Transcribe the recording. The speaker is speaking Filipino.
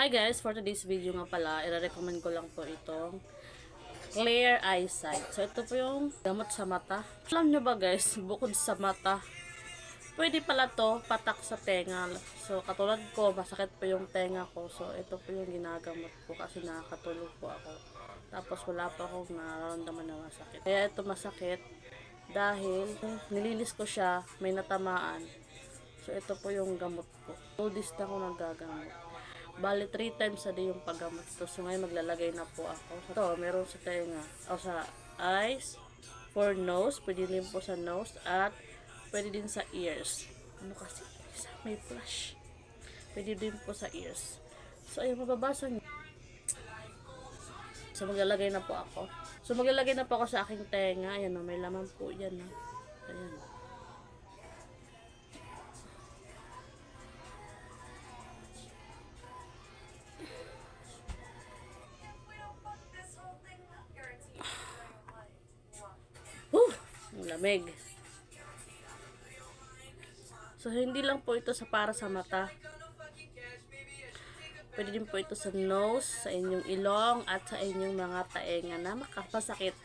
Hi guys, for today's video nga pala, i-recommend ko lang po itong Clear Eyesight. So ito po yung gamot sa mata. Alam nyo ba guys, bukod sa mata, pwede pala to patak sa tenga. So katulad ko, masakit po yung tenga ko. So ito po yung ginagamot ko kasi nakakatulog po ako. Tapos wala pa akong nararamdaman na masakit. Kaya ito masakit dahil nililis ko siya, may natamaan. So ito po yung gamot ko. 2 days na ako nagagamot. Bali 3 times a day yung paggamot to. So ngayon maglalagay na po ako. Ito, meron sa tenga o sa eyes, for nose, pwede din po sa nose at pwede din sa ears. Ano kasi? May flash. Pwede din po sa ears. So ayun, mababasa niyo. So maglalagay na po ako. So maglalagay na po ako sa aking tenga. Ayan o, may laman po yan o. Ayan. Ang lamig. So, hindi lang po ito para sa mata. Pwede din po ito sa nose, sa inyong ilong, at sa inyong mga taenga na makapasakit.